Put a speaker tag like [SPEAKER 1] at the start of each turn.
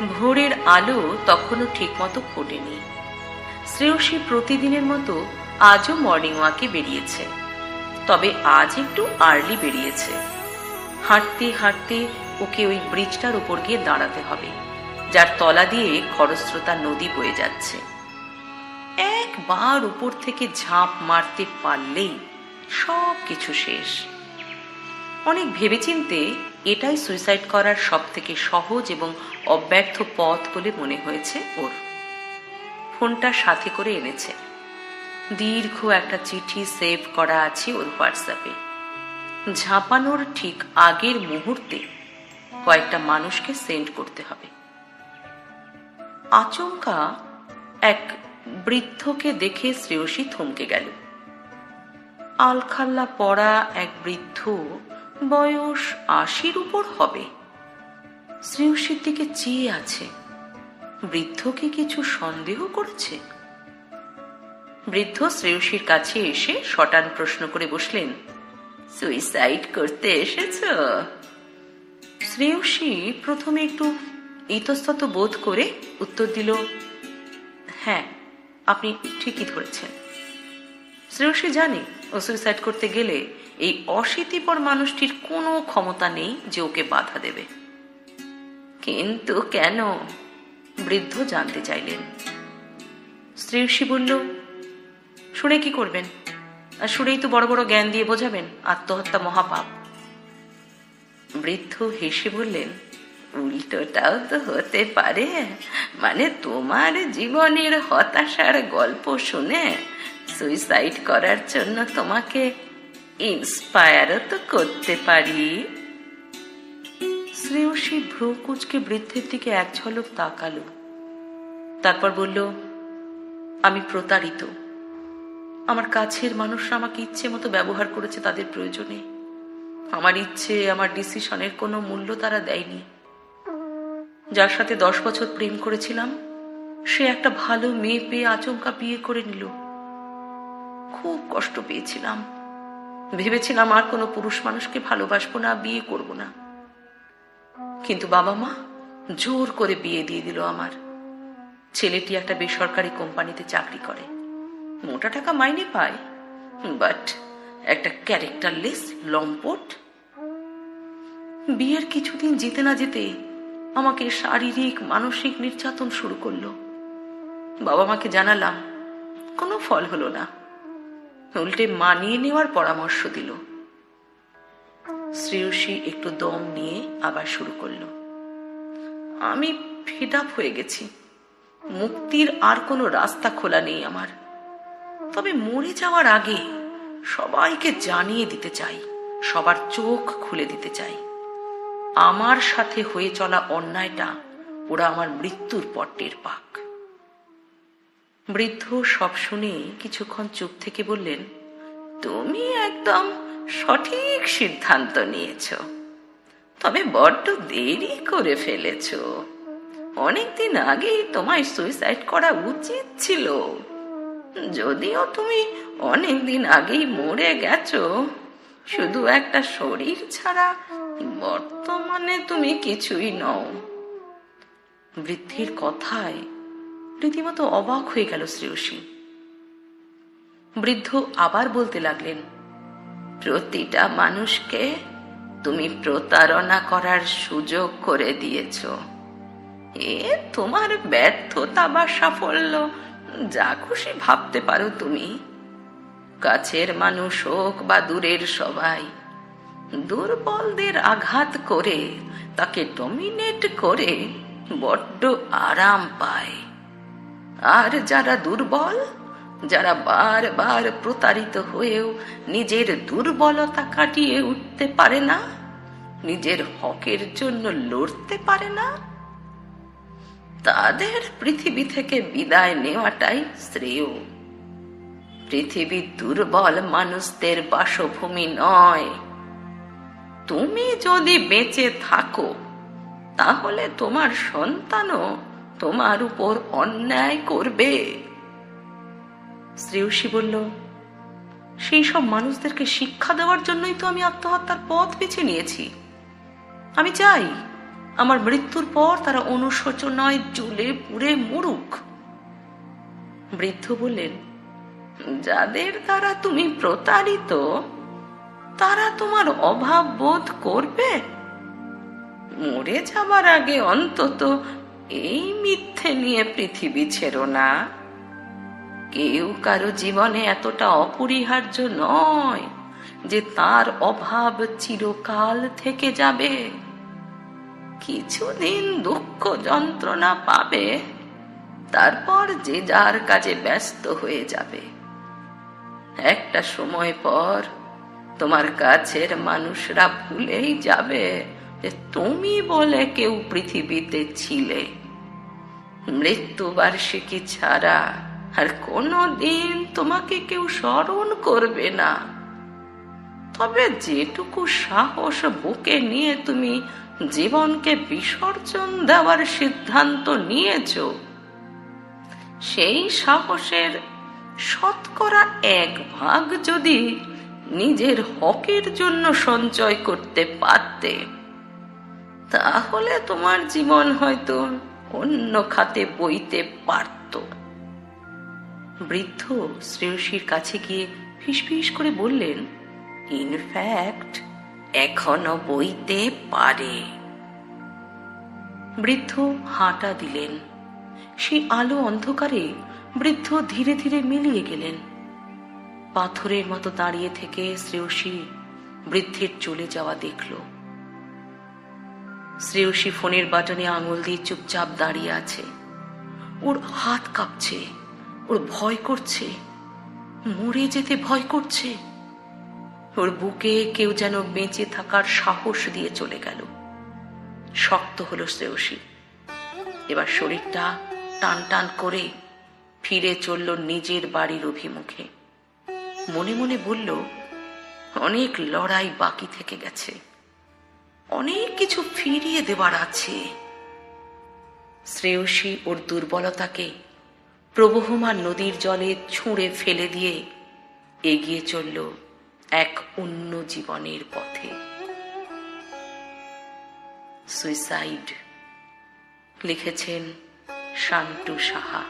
[SPEAKER 1] ভোরের আলো তখনও ঠিকমতো ফোটেনি। শ্রেয়সী প্রতিদিনের মতো আজও মর্নিং ওয়াকে বেরিয়েছে, তবে আজ একটু আর্লি বেরিয়েছে। হাঁটতে হাঁটতে ওকে ওই ব্রিজটার উপর গিয়ে দাঁড়াতে হবে, যার তলা দিয়ে খরস্রোতা নদী বয়ে যাচ্ছে। একবার উপর থেকে ঝাঁপ মারতে পারলেই সব কিছু শেষ। অনেক ভেবেচিন্তে এটাই সুইসাইড করার সব থেকে সহজ এবং অব্যর্থ পথ বলে মনে হয়েছে ওর। ফোনটা সাথে করে এনেছে। দীর্ঘ একটা চিঠি সেভ করা আছে ওর হোয়াটসঅ্যাপে। ঝাঁপানোর ঠিক আগের মুহূর্তে কয়েকটা মানুষকে সেন্ড করতে হবে। আচমকা এক বৃদ্ধকে দেখে শ্রেয়সী থমকে গেল। আলখাল্লা পরা এক বৃদ্ধ, বয়স ৮০-র উপর হবে। শ্রেয়সীর দিকে চেয়ে আছে। বৃদ্ধ কি কিছু সন্দেহ করেছে? বৃদ্ধ শ্রেয়সীর কাছে এসে শটান প্রশ্ন করে বসলেন, সুইসাইড করতে এসেছ? শ্রেয়সী প্রথমে একটু ইতস্তত বোধ করে উত্তর দিল, হ্যাঁ, আপনি ঠিকই ধরেছেন। শ্রেয়সী জানে ও সুইসাইড করতে গেলে এই অশীতিপর মানুষটির কোনো ক্ষমতা নেই যে ওকে বাধা দেবে। কিন্তু কেন? বৃদ্ধ জানতে চাইলেন। শ্রেয়সী বলল, শুনে কি করবেন? আর শুনেই তো বড় বড় জ্ঞান দিয়ে বোঝাবেন আত্মহত্যা মহাপাপ। বৃদ্ধ হেসে বললেন, উল্টোটাও তো হতে পারে। মানে তোমার জীবনের হতাশার গল্প শুনে সুইসাইড করার জন্য তোমাকে ইন্সপায়ারও তো করতে পারি। শ্রেয়সী ভ্রু কুঁচকে বৃদ্ধের দিকে এক ঝলক তাকালো, তারপর বলল, আমি প্রতারিত। আমার কাছের মানুষরা আমাকে ইচ্ছে মতো ব্যবহার করেছে তাদের প্রয়োজনে। আমার ইচ্ছে, আমার ডিসিশনের কোনো মূল্য তারা দেয়নি। যার সাথে 10 বছর প্রেম করেছিলাম, সে একটা ভালো মেয়ে পেয়ে আচমকা বিয়ে করে নিল। খুব কষ্ট পেয়েছিলাম। ভেবেছিলাম আর কোনো পুরুষ মানুষকে ভালোবাসবো না, বিয়ে করব না। কিন্তু বাবা মা জোর করে বিয়ে দিয়ে দিল আমার। ছেলেটি একটা বেসরকারি কোম্পানিতে চাকরি করে, মোটা টাকা মাইনে পায়, বাট একটা ক্যারেক্টারলেস লম্পট। বিয়ের কিছুদিন যেতে না যেতে আমাকে শারীরিক মানসিক নির্যাতন শুরু করলো। বাবা মাকে জানালাম, কোনো ফল হলো না। উল্টে মানিয়ে নেওয়ার পরামর্শ দিল। শ্রেয়সী একটু দম নিয়ে আবার শুরু করল, আমি ফেড আপ হয়ে গেছি। মুক্তির আর কোনো রাস্তা খোলা নেই আমার। তবে মরে যাওয়ার আগে সবাইকে জানিয়ে দিতে চাই, সবার চোখ খুলে দিতে চাই, আমার সাথে হয়ে চলা অন্যায়টা ওরা আমার মৃত্যুর পর টের পাক। বৃদ্ধ সব শুনে কিছুক্ষণ চুপ থেকে বললেন, তুমি একদম সঠিক সিদ্ধান্ত নিয়েছ, তবে বড্ড দেরি করে ফেলেছ। অনেকদিন আগেই তোমায় সুইসাইড করা উচিত ছিল। যদিও তুমি অনেকদিন আগেই মরে গেছো, শুধু একটা শরীর ছাড়া বর্তমানে তুমি কিছুই নও। বৃদ্ধের কথায় রীতিমতো অবাক হয়ে গেল শ্রেয়সী। বৃদ্ধ আবার বলতে লাগলেন, প্রতিটা মানুষকে তুমি প্রতারণা করার সুযোগ করে দিয়েছ। এ তোমার ব্যর্থতা বা সাফল্য যা খুশি ভাবতে পারো তুমি। কাছের মানুষ হোক বা দূরের সবাই, দুর্বলদের আঘাত করে তাকে ডমিনেট করে বড্ড আরাম পায়। আর যারা দুর্বল, যারা বারবার প্রতারিত হয়েও নিজের দুর্বলতা কাটিয়ে উঠতে পারে না, নিজের হকের জন্য লড়তে পারে না, তাদের পৃথিবী থেকে বিদায় নেওয়াটাই শ্রেয়। পৃথিবী দুর্বল মানুষদের বাসভূমি নয়। তুমি যদি বেঁচে থাকো, তাহলে তোমার সন্তানও তোমার উপর অন্যায় করবে। শ্রেয়সী বলল, সেই সব মানুষদেরকে শিক্ষা দেওয়ার জন্যই তো আমি আত্মহত্যার পথ বেছে নিয়েছি। আমি চাই আমার মৃত্যুর পর তারা অনুশোচনায় জ্বলে পুড়ে মরুক। বৃদ্ধ বললেন, যাদের দ্বারা তুমি প্রতারিত তারা তোমার অভাব বোধ করবে? মরে যাবার আগে অন্তত এই মিথ্যে নিয়ে পৃথিবী ছেড়ো না। কেউ কারো জীবনে এতটা অপরিহার্য নয় যে তার অভাব চিরকাল থেকে যাবে। কিছুদিন দুঃখ যন্ত্রণা পাবে, তারপর যে যার কাজে ব্যস্ত হয়ে যাবে। একটা সময় পর তোমার কাছের মানুষরা ভুলেই যাবে যে তুমি বলে কেউ পৃথিবীতে ছিলে। মৃত্যুবার্ষিকী ছাড়া আর কোনো দিন তোমাকে কেউ স্মরণ করবে না। তবে যেটুকু সাহস বুকে নিয়ে তুমি জীবনকে বিসর্জন দেওয়ার সিদ্ধান্ত নিয়েছ, সেই সাহসের 1/1 যদি নিজের হকের জন্য সঞ্চয় করতে পারতে, তাহলে তোমার জীবন হয়তো অন্য খাতে বইতে পারত। বৃদ্ধ শ্রেয়সীর কাছে গিয়ে ফিসফিস করে বললেন, ইনফ্যাক্ট এখনো বইতে পারে। বৃদ্ধ হাঁটা দিলেন। সেই আলো অন্ধকারে বৃদ্ধ ধীরে ধীরে মিলিয়ে গেলেন। পাথরের মতো দাঁড়িয়ে থেকে শ্রেয়সী বৃদ্ধের চলে যাওয়া দেখল। শ্রেয়সী ফোনের বাটনে আঙুল দিয়ে চুপচাপ দাঁড়িয়ে আছে। ওর হাত কাঁপছে, ওর ভয় করছে, মরে যেতে ভয় করছে। ওর বুকে কেউ যেন বেঁচে থাকার সাহস দিয়ে চলে গেল। শক্ত হলো শ্রেয়সী। এবার শরীরটা টান টান করে ফিরে চলল নিজের বাড়ির অভিমুখে। মনে মনে বলল, অনেক লড়াই বাকি থেকে গেছে, অনেক কিছু ফিরিয়ে দেবার আছে। শ্রেয়সী ওর দুর্বলতাকে প্রবহমান নদীর জলে ছুঁড়ে ফেলে দিয়ে এগিয়ে চলল এক অন্য জীবনের পথে। সুইসাইড লিখেছেন শান্তু সাহা।